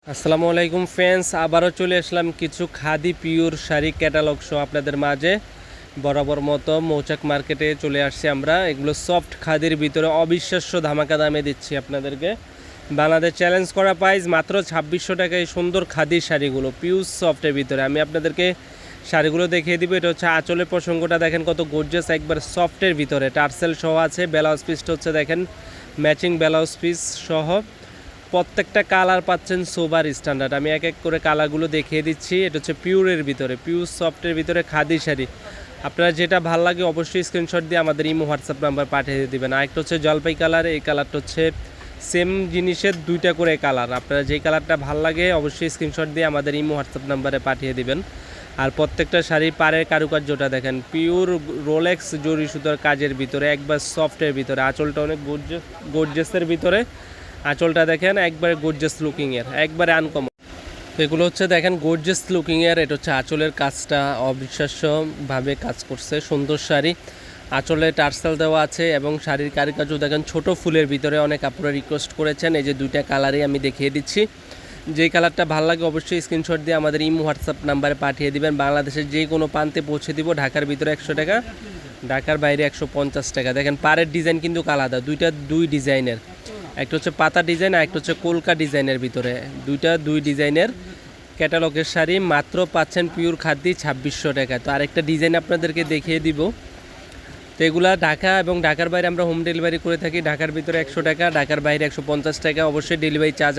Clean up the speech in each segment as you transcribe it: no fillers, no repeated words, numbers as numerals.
আসসালামু আলাইকুম ফ্রেন্ডস, আবারও চলে আসলাম কিছু khadi pure sari catalogue show আপনাদের মাঝে। বরাবর মতো মৌচাক মার্কেটে চলে আসছি আমরা। এগুলো সফট খাদির ভিতরে অবিশ্বাস্য ধামাকা দামে দিচ্ছি আপনাদেরকে। বাংলাদেশ চ্যালেঞ্জ করা প্রাইস মাত্র 2600 টাকায় সুন্দর খাদির শাড়িগুলো পিওর সফটের ভিতরে। আমি আপনাদেরকে শাড়িগুলো দেখিয়ে দিব। এটা হচ্ছে আঁচলের প্রসঙ্গটা দেখেন কত গর্জিয়াস, একবার সফটের ভিতরে টার্সেল সহ আছে। ব্লাউজ পিসটা হচ্ছে দেখেন ম্যাচিং ব্লাউজ পিস সহ। প্রত্যেকটা কালার পাচ্ছেন সোবার স্ট্যান্ডার্ড। আমি এক এক করে কালারগুলো দেখিয়ে দিচ্ছি। এটা হচ্ছে পিওরের ভিতরে, পিওর সফটের ভিতরে খাদি শাড়ি। আপনারা যেটা ভালো লাগে অবশ্যই স্ক্রিনশট দিয়ে আমাদের ইমো হোয়াটসঅ্যাপ নাম্বার পাঠিয়ে দেবেন। আরেকটা হচ্ছে জলপাই কালার, এই কালারটা হচ্ছে সেম জিনিসের দুইটা করে কালার। আপনারা যেই কালারটা ভালো লাগে অবশ্যই স্ক্রিনশট দিয়ে আমাদের ইমো হোয়াটসঅ্যাপ নাম্বারে পাঠিয়ে দিবেন। আর প্রত্যেকটা শাড়ির পাড়ের কারুকার্যটা দেখেন পিওর রোলেক্স জরি সুতার কাজের ভিতরে, একবার সফটের ভিতরে। আঁচলটা অনেক গর্জিয়াসের ভিতরে। আঁচলটা দেখেন একবারে গর্জিয়াস লুকিংয়ের, একবারে আনকমন। তো এগুলো হচ্ছে দেখেন গর্জিয়াস লুকিংয়ের। এটা হচ্ছে আঁচলের কাজটা অবিশ্বাস্যভাবে কাজ করছে, সুন্দর শাড়ি। আঁচলে টার্সেল দেওয়া আছে এবং শাড়ির কারুকার্য দেখেন ছোট ফুলের ভিতরে। অনেক আপনারা রিকোয়েস্ট করেছেন, এই যে দুইটা কালারই আমি দেখিয়ে দিচ্ছি। যেই কালারটা ভালো লাগে অবশ্যই স্ক্রিনশট দিয়ে আমাদের ইমো হোয়াটসঅ্যাপ নাম্বারে পাঠিয়ে দিবেন। বাংলাদেশের যে কোনো প্রান্তে পৌঁছে দিব। ঢাকার ভিতরে 100 টাকা, ঢাকার বাইরে 150 টাকা। দেখেন পাড়ের ডিজাইন কিন্তু আলাদা, দুই ডিজাইনের। একটা হচ্ছে পাতা ডিজাইন আর একটা হচ্ছে কলকা ডিজাইনের ভিতরে। দুই ডিজাইনের ক্যাটালগের শাড়ি মাত্র পাচ্ছেন পিওর খাদি 2600 টাকা। তো আরেকটা ডিজাইন আপনাদেরকে দেখিয়ে দিব। তো এগুলা ঢাকা এবং ঢাকার বাইরে আমরা হোম ডেলিভারি করে থাকি। ঢাকার ভিতরে 100 টাকা, ঢাকার বাইরে 150 টাকা। অবশ্যই ডেলিভারি চার্জ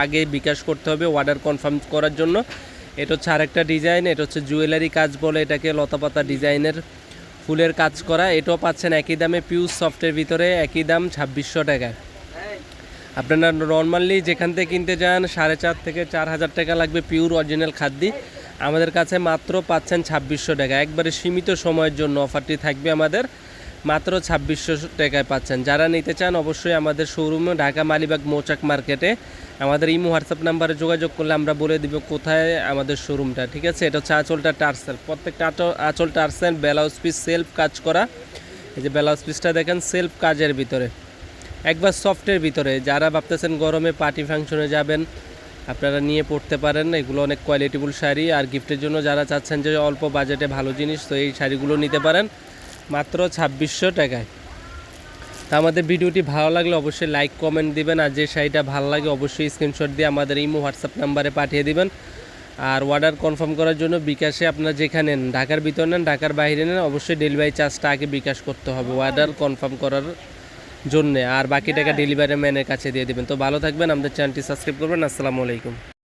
আগে বিকাশ করতে হবে অর্ডার কনফার্ম করার জন্য। এটা হচ্ছে আরেকটা ডিজাইন, এটা হচ্ছে জুয়েলারি কাজ বলে এটাকে, লতাপাতা ডিজাইনের ফুলের কাজ করা। এটাও পাচ্ছেন একই দামে পিওর সফটের ভিতরে, একই দাম 2600 টাকায়। আপনারা নর্মালি যেখান থেকে কিনতে যান 4,500 থেকে 4,000 টাকা লাগবে পিওর অরিজিনাল খাদ্য। আমাদের কাছে মাত্র পাচ্ছেন 2600 টাকা। একবারে সীমিত সময়ের জন্য অফারটি থাকবে আমাদের, মাত্র 2600 টাকায় পাচ্ছেন। যারা নিতে চান অবশ্যই আমাদের শোরুমে ঢাকা মালিবাগ মৌচাক মার্কেটে আমাদের ইমো হোয়াটসঅ্যাপ নাম্বারে যোগাযোগ করলে আমরা বলে দিব কোথায় আমাদের শোরুমটা। ঠিক আছে, এটা হচ্ছে আঁচলটা টার্সেল, প্রত্যেকটা আঁচল টার্সেল। ব্লাউজ পিস সেলফ কাজ করা। এই যে ব্লাউজ পিসটা দেখেন সেলফ কাজের ভিতরে, একবার সফটের ভিতরে। যারা ভাবতেছেন গরমে পার্টি ফাংশনে যাবেন আপনারা নিয়ে পড়তে পারেন। এগুলো অনেক কোয়ালিটিফুল শাড়ি। আর গিফটের জন্য যারা চাচ্ছেন যে অল্প বাজেটে ভালো জিনিস, তো এই শাড়িগুলো নিতে পারেন মাত্র 2600 টাকায়। তা আমাদের ভিডিওটি ভালো লাগলে অবশ্যই লাইক কমেন্ট দিবেন। আর যে শাড়িটা ভালো লাগে অবশ্যই স্ক্রিনশট দিয়ে আমাদের ইমো হোয়াটসঅ্যাপ নাম্বারে পাঠিয়ে দিবেন। আর অর্ডার কনফার্ম করার জন্য বিকাশে আপনারা যেখানে নেন, ঢাকার ভিতর নেন ঢাকার বাইরে নেন, অবশ্যই ডেলিভারি চার্জটা আগে বিকাশ করতে হবে অর্ডার কনফার্ম করার জন্যে। আর বাকি টাকা ডেলিভারি ম্যানের কাছে দিয়ে দেবেন। তো ভালো থাকবেন, আমাদের চ্যানেলটি সাবস্ক্রাইব করবেন। আসসালামু আলাইকুম।